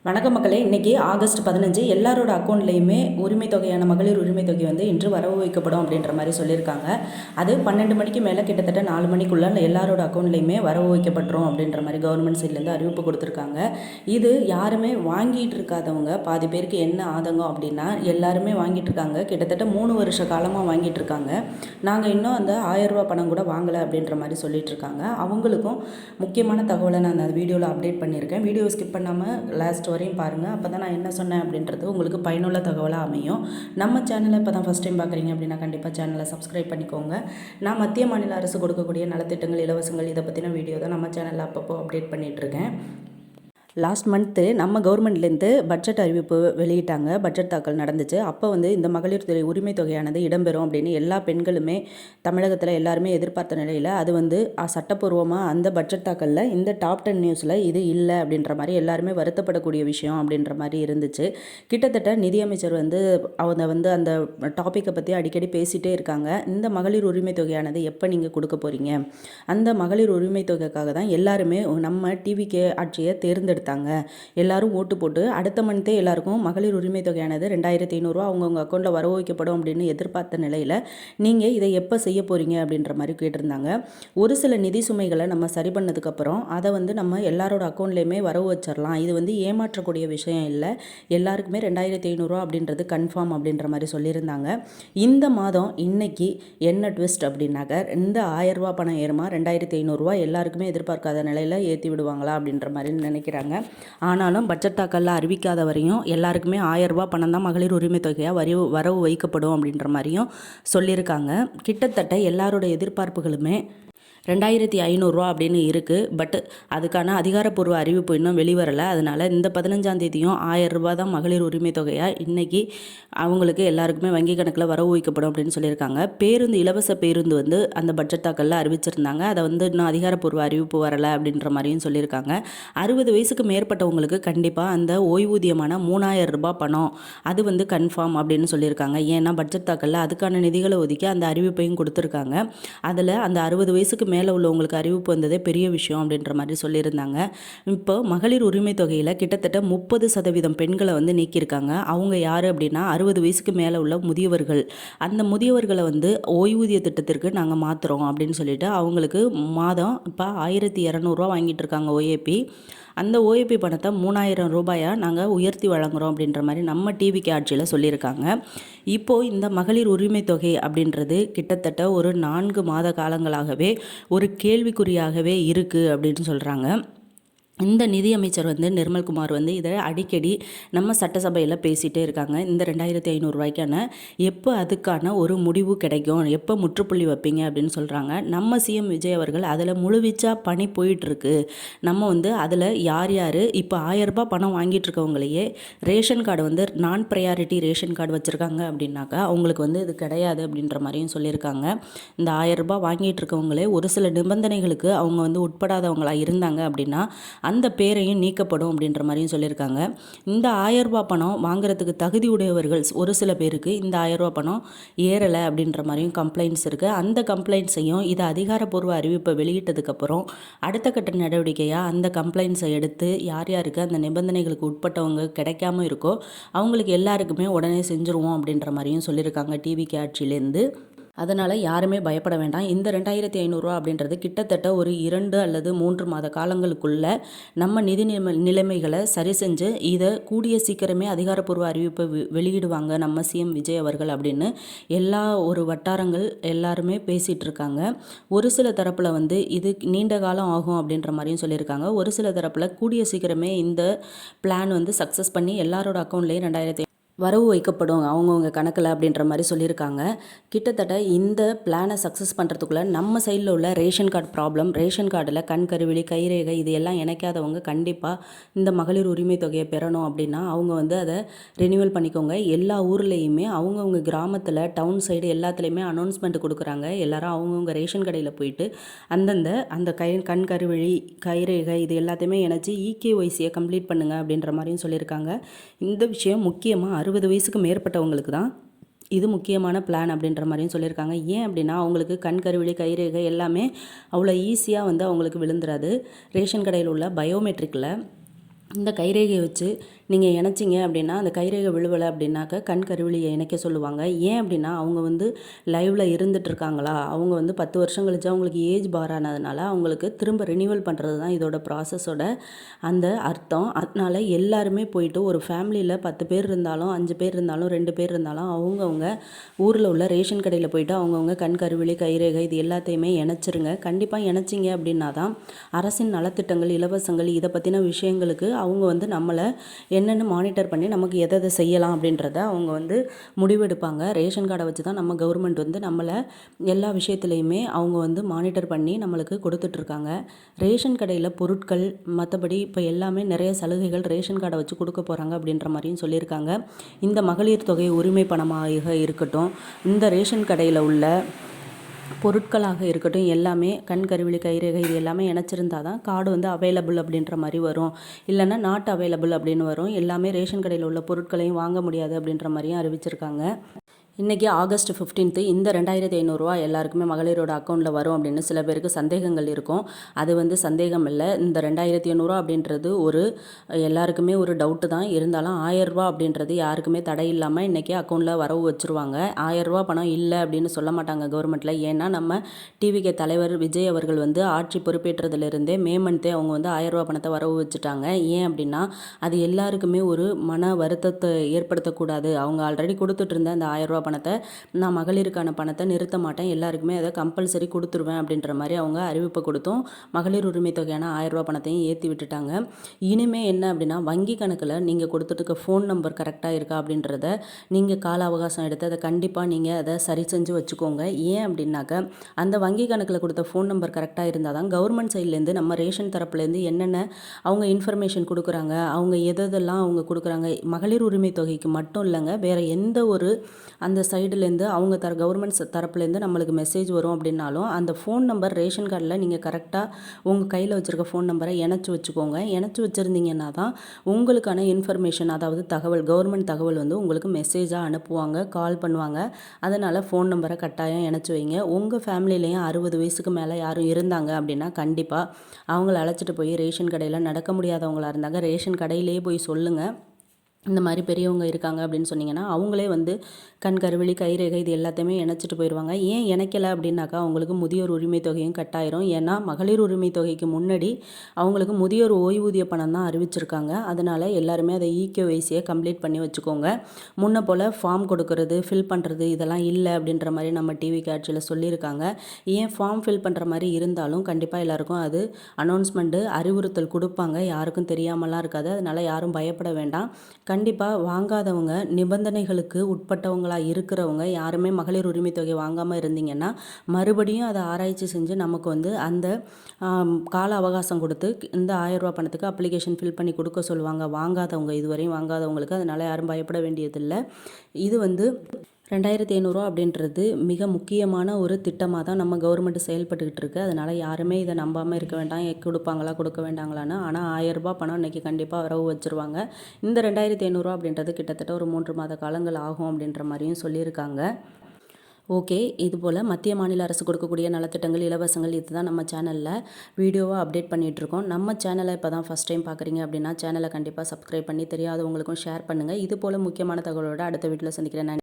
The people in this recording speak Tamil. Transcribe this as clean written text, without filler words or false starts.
வணக்கம் மக்களே, இன்றைக்கி ஆகஸ்ட் 15 எல்லாரோட அக்கௌண்ட்லேயுமே உரிமை தொகையான மகளிர் உரிமை தொகை வந்து இன்று வரவு வைக்கப்படும் அப்படின்ற மாதிரி சொல்லியிருக்காங்க. அது 12 மணிக்கு மேலே கிட்டத்தட்ட 4 மணிக்குள்ளே எல்லாரோட அக்கௌண்ட்லேயுமே வரவு வைக்கப்பட்டுரும் அப்படின்ற மாதிரி கவர்மெண்ட் சைட்லேருந்து அறிவிப்பு கொடுத்துருக்காங்க. இது யாருமே வாங்கிட்டு இருக்காதவங்க பாதி பேருக்கு என்ன ஆதங்கம் அப்படின்னா, எல்லாருமே வாங்கிட்டு இருக்காங்க. கிட்டத்தட்ட 3 வருஷ காலமாக வாங்கிட்டு இருக்காங்க. நாங்கள் இன்னும் அந்த 1000 ரூபா பணம் கூட வாங்கலை அப்படின்ற மாதிரி சொல்லிட்டு இருக்காங்க. அவங்களுக்கும் முக்கியமான தகவலை நான் அந்த வீடியோவில் அப்டேட் பண்ணியிருக்கேன். வீடியோ ஸ்கிப் பண்ணாமல் லாஸ்ட் வரையும் பாருங்கள். அப்போ தான் நான் என்ன சொன்னேன் அப்படின்றது உங்களுக்கு பயனுள்ள தகவலாக அமையும். நம்ம சேனலை இப்போ தான் ஃபஸ்ட் டைம் பார்க்குறீங்க அப்படின்னா கண்டிப்பாக சேனலை சப்ஸ்கிரைப் பண்ணிக்கோங்க. நான் மத்திய மாநில அரசு கொடுக்கக்கூடிய நலத்திட்டங்கள், இலவசங்கள் இதை பற்றின வீடியோ தான் நம்ம சேனலில் அப்பப்போ அப்டேட் பண்ணிகிட்ருக்கேன். லாஸ்ட் மந்த்து நம்ம கவர்மெண்ட்லேருந்து பட்ஜெட் அறிவிப்பு வெளியிட்டாங்க. பட்ஜெட் தாக்கல் நடந்துச்சு. அப்போ வந்து இந்த மகளிர் உரிமை தொகையானது இடம்பெறும் அப்படின்னு எல்லா பெண்களுமே தமிழகத்தில் எல்லாருமே எதிர்பார்த்த நிலையில் அது வந்து சட்டப்பூர்வமாக அந்த பட்ஜெட் தாக்கலில் இந்த டாப் 10 நியூஸில் இது இல்லை அப்படின்ற மாதிரி எல்லாருமே வருத்தப்படக்கூடிய விஷயம் அப்படின்ற மாதிரி இருந்துச்சு. கிட்டத்தட்ட நிதியமைச்சர் வந்து அவங்க வந்து அந்த டாப்பிக்கை பற்றி அடிக்கடி பேசிகிட்டே இருக்காங்க. இந்த மகளிர் உரிமை தொகையானது எப்போ நீங்கள் கொடுக்க போகிறீங்க, அந்த மகளிர் உரிமை தொகைக்காக தான் எல்லாருமே நம்ம டிவிகே ஆட்சியை தேர்ந்தெடுத்தாங்க. எல்லாரும் ஓட்டு போட்டு அடுத்த மந்த்தே எல்லாருக்கும் மகளிர் உரிமை தொகையானது 2500 ரூபா அவங்கவுங்க அக்கௌண்ட்டில் வரவு வைக்கப்படும் அப்படின்னு எதிர்பார்த்த நிலையில் நீங்கள் இதை எப்போ செய்ய போகிறீங்க அப்படின்ற மாதிரி கேட்டிருந்தாங்க. ஒரு சில நிதி சுமைகளை நம்ம சரி பண்ணதுக்கப்புறம் அதை வந்து நம்ம எல்லாரோட அக்கௌண்ட்லேயுமே வரவு வச்சிடலாம். இது வந்து ஏமாற்றக்கூடிய விஷயம் இல்லை. எல்லாருக்குமே 2500 ரூபா அப்படின்றது கன்ஃபார்ம் அப்படின்ற மாதிரி சொல்லியிருந்தாங்க. இந்த மாதம் இன்னைக்கு என்ன ட்விஸ்ட் அப்படின்னாக்க, இந்த 1000 ரூபா பணம் ஏறுமா, 2500 ரூபா எல்லாருக்குமே எதிர்பார்க்காத நிலையில் ஏற்றி விடுவாங்களா அப்படின்ற மாதிரி நினைக்கிறாங்க. ஆனாலும் பட்ஜெட் தாக்கலில் அறிவிக்காத வரையும் எல்லாருக்குமே 1000 ரூபா பணம் தான் மகளிர் உரிமை தொகையாக வரவு வைக்கப்படும் அப்படின்ற மாதிரியும் சொல்லியிருக்காங்க. கிட்டத்தட்ட எல்லாரோட எதிர்பார்ப்புகளுமே 2500 அப்படின்னு இருக்குது. பட் அதுக்கான அதிகாரப்பூர்வ அறிவிப்பு இன்னும் வெளிவரலை. அதனால் இந்த 15ஆம் தேதியும் 1000 ரூபா தான் மகளிர் உரிமை தொகையாக இன்றைக்கி அவங்களுக்கு எல்லாருக்குமே வங்கி கணக்கில் வரவு வைக்கப்படும் அப்படின்னு சொல்லியிருக்காங்க. பேருந்து, இலவச பேருந்து வந்து அந்த பட்ஜெட் தாக்கலில் அறிவிச்சிருந்தாங்க. அதை வந்து இன்னும் அதிகாரப்பூர்வ அறிவிப்பு வரலை அப்படின்ற மாதிரியும் சொல்லியிருக்காங்க. 60 வயசுக்கு மேற்பட்டவங்களுக்கு கண்டிப்பாக அந்த ஓய்வூதியமான 3000 ரூபாய் பணம் அது வந்து கன்ஃபார்ம் அப்படின்னு சொல்லியிருக்காங்க. ஏன்னா பட்ஜெட் தாக்கலில் அதுக்கான நிதிகளை ஒதுக்கி அந்த அறிவிப்பையும் கொடுத்துருக்காங்க. அதில் அந்த 60 வயசுக்கு மேலே உள்ளவங்களுக்கு அறிவிப்பு வந்ததே பெரிய விஷயம் அப்படின்ற மாதிரி சொல்லியிருந்தாங்க. இப்போ மகளிர் உரிமை தொகையில் கிட்டத்தட்ட 30% பெண்களை வந்து நீக்கியிருக்காங்க. அவங்க யார் அப்படின்னா 60 வயசுக்கு மேலே உள்ள முதியவர்கள். அந்த முதியவர்களை வந்து ஓய்வூதிய திட்டத்திற்கு நாங்கள் மாற்றுறோம் அப்படின்னு சொல்லிட்டு அவங்களுக்கு மாதம் இப்போ 1200 ரூபா வாங்கிட்டு இருக்காங்க ஓஏபி. அந்த ஓஏபி பணத்தை 3000 ரூபாயாக நாங்கள் உயர்த்தி வழங்குகிறோம் அப்படின்ற மாதிரி நம்ம டிவிக்கு ஆட்சியில் சொல்லியிருக்காங்க. இப்போது இந்த மகளிர் உரிமை தொகை அப்படின்றது கிட்டத்தட்ட ஒரு 4 மாத காலங்களாகவே ஒரு கேள்விக்குறியாகவே இருக்குது அப்படின்னு சொல்கிறாங்க. இந்த நிதியமைச்சர் வந்து நிர்மல்குமார் வந்து இதை அடிக்கடி நம்ம சட்டசபையில் பேசிகிட்டே இருக்காங்க. இந்த 2500 ரூபாய்க்கான எப்போ அதுக்கான ஒரு முடிவு கிடைக்கும், எப்போ முற்றுப்புள்ளி வைப்பீங்க அப்படின்னு சொல்கிறாங்க. நம்ம சிஎம் விஜய் அவர்கள் அதில் முழுவீச்சாக பணி போயிட்டுருக்கு. நம்ம வந்து அதில் யார் யார் இப்போ 1000 ரூபாய் பணம் வாங்கிட்டு இருக்கவங்களையே ரேஷன் கார்டு வந்து நான் ப்ரையாரிட்டி ரேஷன் கார்டு வச்சுருக்காங்க அப்படின்னாக்கா அவங்களுக்கு வந்து இது கிடையாது அப்படின்ற மாதிரியும் சொல்லியிருக்காங்க. இந்த 1000 ரூபாய் வாங்கிட்டு இருக்கவங்களே ஒரு சில நிபந்தனைகளுக்கு அவங்க வந்து உட்படாதவங்களாக இருந்தாங்க அப்படின்னா அந்த பேரையும் நீக்கப்படும் அப்படின்ற மாதிரியும் சொல்லியிருக்காங்க. இந்த 1000 ரூபா பணம் வாங்குறதுக்கு தகுதி உடையவர்கள் ஒரு சில பேருக்கு இந்த 1000 ரூபா பணம் ஏறலை அப்படின்ற மாதிரியும் கம்ப்ளைண்ட்ஸ் இருக்குது. அந்த கம்ப்ளைண்ட்ஸையும் இதை அதிகாரப்பூர்வ அறிவிப்பை வெளியிட்டதுக்கப்புறம் அடுத்த கட்ட நடவடிக்கையாக அந்த கம்ப்ளைண்ட்ஸை எடுத்து யார் யாருக்கு அந்த நிபந்தனைகளுக்கு உட்பட்டவங்க கிடைக்காம இருக்கோ அவங்களுக்கு எல்லாருக்குமே உடனே செஞ்சுருவோம் அப்படின்ற மாதிரியும் சொல்லியிருக்காங்க டிவிகே ஆட்சியிலேருந்து. அதனால் யாருமே பயப்பட வேண்டாம். இந்த 2500 ரூபா அப்படின்றது கிட்டத்தட்ட ஒரு 2 அல்லது 3 மாத காலங்களுக்குள்ள நம்ம நிதி நிலைமைகளை சரி செஞ்சு இதை கூடிய சீக்கிரமே அதிகாரப்பூர்வ அறிவிப்பை வெளியிடுவாங்க நம்ம சிஎம் விஜய் அவர்கள் அப்படின்னு எல்லா ஒரு வட்டாரங்கள் எல்லாருமே பேசிகிட்டு இருக்காங்க. ஒரு சில தரப்பில் வந்து இது நீண்ட காலம் ஆகும் அப்படின்ற மாதிரியும் சொல்லியிருக்காங்க. ஒரு சில தரப்பில் கூடிய சீக்கிரமே இந்த பிளான் வந்து சக்ஸஸ் பண்ணி எல்லாரோட அக்கௌண்ட்லேயும் 2000 வரவு வைக்கப்படும் அவங்கவுங்க கணக்கில் அப்படின்ற மாதிரி சொல்லியிருக்காங்க. கிட்டத்தட்ட இந்த பிளானை சக்ஸஸ் பண்ணுறதுக்குள்ளே நம்ம சைடில் உள்ள ரேஷன் கார்டு ப்ராப்ளம், ரேஷன் கார்டில் கண் கருவிழி, கைரேகை இது எல்லாம் இணைக்காதவங்க கண்டிப்பாக இந்த மகளிர் உரிமை தொகையை பெறணும் அப்படின்னா அவங்க வந்து அதை ரினியூவல் பண்ணிக்கோங்க. எல்லா ஊர்லேயுமே அவங்கவுங்க கிராமத்தில், டவுன் சைடு எல்லாத்துலேயுமே அனௌன்ஸ்மெண்ட் கொடுக்குறாங்க. எல்லாரும் அவங்கவுங்க ரேஷன் கடையில் போயிட்டு அந்த கண் கருவிழி, கைரேகை இது எல்லாத்தையுமே இணைச்சி இகேஒய்சியை கம்ப்ளீட் பண்ணுங்கள் அப்படின்ற மாதிரியும் சொல்லியிருக்காங்க. இந்த விஷயம் முக்கியமாக 60 வயசுக்கு மேற்பட்டவங்களுக்கு தான் இது முக்கியமான பிளான் அப்படின்ற மாதிரியும் சொல்லியிருக்காங்க. ஏன் அப்படின்னா அவங்களுக்கு கண் கருவிழி, கைரேகை எல்லாமே அவ்வளோ ஈஸியாக வந்து அவங்களுக்கு விழுந்துராது. ரேஷன் கடையில் உள்ள பயோமெட்ரிக்கில் இந்த கைரேகையை வச்சு நீங்கள் இணைச்சிங்க அப்படின்னா அந்த கைரேகை விழுவலை அப்படின்னாக்க கண் கருவிழியை இணைக்க சொல்லுவாங்க. ஏன் அப்படின்னா அவங்க வந்து லைவில் இருந்துகிட்ருக்காங்களா, அவங்க வந்து 10 வருஷம் கழிச்சு அவங்களுக்கு ஏஜ் பார் ஆனதுனால அவங்களுக்கு திரும்ப ரினியூவல் பண்ணுறது தான் இதோட ப்ராசஸோட அந்த அர்த்தம். அதனால் எல்லாருமே போயிட்டு ஒரு ஃபேமிலியில் 10 பேர் இருந்தாலும் 5 பேர் இருந்தாலும் 2 பேர் இருந்தாலும் அவங்கவுங்க ஊரில் உள்ள ரேஷன் கடையில் போயிட்டு அவங்கவுங்க கண் கருவிழி கைரேகை இது எல்லாத்தையுமே இணைச்சிருங்க. கண்டிப்பாக இணைச்சிங்க அப்படின்னா தான் அரசின் நலத்திட்டங்கள் இலவசங்கள் இதை பற்றின விஷயங்களுக்கு அவங்க வந்து நம்மளை என்னென்னு மானிட்டர் பண்ணி நமக்கு எதை செய்யலாம் அப்படின்றத அவங்க வந்து முடிவெடுப்பாங்க. ரேஷன் கார்டை வச்சு தான் நம்ம கவர்மெண்ட் வந்து நம்மளை எல்லா விஷயத்துலையுமே அவங்க வந்து மானிட்டர் பண்ணி நம்மளுக்கு கொடுத்துட்ருக்காங்க. ரேஷன் கடையில் பொருட்கள் மற்றபடி இப்போ எல்லாமே நிறைய சலுகைகள் ரேஷன் கார்டை வச்சு கொடுக்க போகிறாங்க அப்படின்ற மாதிரியும் சொல்லியிருக்காங்க. இந்த மகளிர் தொகை உரிமை பணமாக இருக்கட்டும், இந்த ரேஷன் கடையில் உள்ள பொருட்களாக இருக்கட்டும், எல்லாமே கண் கருவிழி கைரேகை இது எல்லாமே இணைச்சிருந்தா தான் கார்டு வந்து அவைலபிள் அப்படின்ற மாதிரி வரும். இல்லைன்னா நாட் அவைலபிள் அப்படின்னு வரும். எல்லாமே ரேஷன் கடையில் உள்ள பொருட்களையும் வாங்க முடியாது அப்படின்ற மாதிரியும் அறிவிச்சிருக்காங்க. இன்றைக்கி ஆகஸ்ட் 15 இந்த 2500 எல்லாருக்குமே மகளிரோட அக்கௌண்ட்டில் வரும் அப்படின்னு சில பேருக்கு சந்தேகங்கள் இருக்கும். அது வந்து சந்தேகம் இல்லை. இந்த 2500 அப்படின்றது ஒரு எல்லாருக்குமே ஒரு டவுட்டு தான். இருந்தாலும் 1000 அப்படின்றது யாருக்குமே தடை இல்லாமல் இன்றைக்கி அக்கௌண்ட்டில் வரவு வச்சுருவாங்க. 1000 பணம் இல்லை அப்படின்னு சொல்ல மாட்டாங்க கவர்மெண்ட்டில். ஏன்னா நம்ம டிவிகே தலைவர் விஜய் அவர்கள் வந்து ஆட்சி பொறுப்பேற்றதுலேருந்தே மே மந்த்தே அவங்க வந்து 1000 பணத்தை வரவு வச்சுட்டாங்க. ஏன் அப்படின்னா அது எல்லாருக்குமே ஒரு மன வருத்தத்தை ஏற்படுத்தக்கூடாது. அவங்க ஆல்ரெடி கொடுத்துட்டு இருந்த அந்த 1000 பணத்தை நான் மகளிருக்கான பணத்தை நிறுத்த மாட்டேன், எல்லாருக்குமே அதை கம்பல்சரி கொடுத்துருவேன் அப்படின்ற மாதிரி அவங்க அறிவிப்பை கொடுத்தும் மகளிர் உரிமை தொகையான 1000 பணத்தையும் ஏற்றி விட்டுட்டாங்க. இனிமே என்ன அப்படின்னா வங்கி கணக்கில் நீங்கள் கொடுத்துட்டு ஃபோன் நம்பர் கரெக்டாக இருக்கா அப்படின்றத நீங்கள் கால அவகாசம் எடுத்து அதை கண்டிப்பாக நீங்கள் அதை சரி செஞ்சு வச்சுக்கோங்க. ஏன் அப்படின்னாக்க அந்த வங்கி கணக்கில் கொடுத்த ஃபோன் நம்பர் கரெக்டாக இருந்தால் தான் கவர்மெண்ட் சைட்லேருந்து நம்ம ரேஷன் தரப்புலேருந்து என்னென்ன அவங்க இன்ஃபர்மேஷன் கொடுக்குறாங்க, அவங்க எதெல்லாம் அவங்க கொடுக்குறாங்க, மகளிர் உரிமை தொகைக்கு மட்டும் இல்லைங்க, வேறு எந்த ஒரு அந்த சைடுலேருந்து அவங்க கவர்மெண்ட் தரப்புலேருந்து நம்மளுக்கு மெசேஜ் வரும் அப்படின்னாலும் அந்த ஃபோன் நம்பர் ரேஷன் கார்டில் நீங்கள் கரெக்டாக உங்கள் கையில் வச்சுருக்க ஃபோன் நம்பரை இணைச்சி வச்சுக்கோங்க. இணைச்சி வச்சுருந்தீங்கன்னா தான் உங்களுக்கான இன்ஃபர்மேஷன் அதாவது தகவல் கவர்மெண்ட் தகவல் வந்து உங்களுக்கு மெசேஜாக அனுப்புவாங்க, கால் பண்ணுவாங்க. அதனால் ஃபோன் நம்பரை கட்டாயம் இணைச்சி வைங்க. உங்கள் ஃபேமிலிலேயும் 60 வயசுக்கு மேலே யாரும் இருந்தாங்க அப்படின்னா கண்டிப்பாக அவங்கள அழைச்சிட்டு போய் ரேஷன் கடையில் நடக்க முடியாதவங்களாக இருந்தாங்க ரேஷன் கடையிலேயே போய் சொல்லுங்கள். இந்த மாதிரி பெரியவங்க இருக்காங்க அப்படின்னு சொன்னிங்கன்னா அவங்களே வந்து கண் கருவிழி கைரேகை இது எல்லாத்தையுமே இணைச்சிட்டு போயிடுவாங்க. ஏன் இணைக்கலை அப்படின்னாக்கா அவங்களுக்கு முதியோர் உரிமை தொகையும் கட்டாயிரும். ஏன்னா மகளிர் உரிமை தொகைக்கு முன்னாடி அவங்களுக்கு முதியோர் ஓய்வூதிய பணம் தான் அறிவிச்சிருக்காங்க. அதனால் எல்லாருமே அதை இகேஒய்சியை கம்ப்ளீட் பண்ணி வச்சுக்கோங்க. முன்ன போல் ஃபார்ம் கொடுக்கறது ஃபில் பண்ணுறது இதெல்லாம் இல்லை அப்படின்ற மாதிரி நம்ம டிவி காட்சியில் சொல்லியிருக்காங்க. ஏன் ஃபார்ம் ஃபில் பண்ணுற மாதிரி இருந்தாலும் கண்டிப்பாக எல்லாருக்கும் அது அனௌன்ஸ்மெண்ட்டு அறிவுறுத்தல் கொடுப்பாங்க. யாருக்கும் தெரியாமலாம் இருக்காது. அதனால் யாரும் பயப்பட வேண்டாம். கண்டிப்பாக வாங்காதவங்க நிபந்தனைகளுக்கு உட்பட்டவங்களாக இருக்கிறவங்க யாருமே மகளிர் உரிமை தொகை வாங்காமல் இருந்தீங்கன்னா மறுபடியும் அதை ஆராய்ச்சி செஞ்சு நமக்கு வந்து அந்த கால அவகாசம் கொடுத்து இந்த 1000 பணத்துக்கு அப்ளிகேஷன் ஃபில் பண்ணி கொடுக்க சொல்லுவாங்க வாங்காதவங்க இதுவரையும் வாங்காதவங்களுக்கு. அதனால் யாரும் பயப்பட வேண்டியதில்லை. இது வந்து 2500 அப்படின்றது மிக முக்கியமான ஒரு திட்டமாக தான் நம்ம கவர்மெண்ட் செயல்பட்டுக்கிட்டு இருக்குது. அதனால் யாருமே இதை நம்பாமல் இருக்க வேண்டாம், கொடுப்பாங்களா கொடுக்க வேண்டாங்களான்னு. ஆனால் 1000 பணம் இன்றைக்கி கண்டிப்பாக வரவு வச்சுருவாங்க. இந்த 2500 அப்படின்றது கிட்டத்தட்ட ஒரு 3 மாத காலங்கள் ஆகும் அப்படின்ற மாதிரியும் சொல்லியிருக்காங்க. ஓகே, இதுபோல் மத்திய மாநில அரசு கொடுக்கக்கூடிய நலத்திட்டங்கள் இலவசங்கள் இதுதான் நம்ம சேனலில் வீடியோவாக அப்டேட் பண்ணிகிட்ருக்கோம். நம்ம சேனலை இப்போ தான் ஃபஸ்ட் டைம் பார்க்குறீங்க அப்படின்னா சேனலை கண்டிப்பாக சப்ஸ்கிரைப் பண்ணி தெரியாதவங்களுக்கும் ஷேர் பண்ணுங்கள். இது போல் முக்கியமான தகவலோடு அடுத்த வீட்டில் சந்திக்கிறேன்.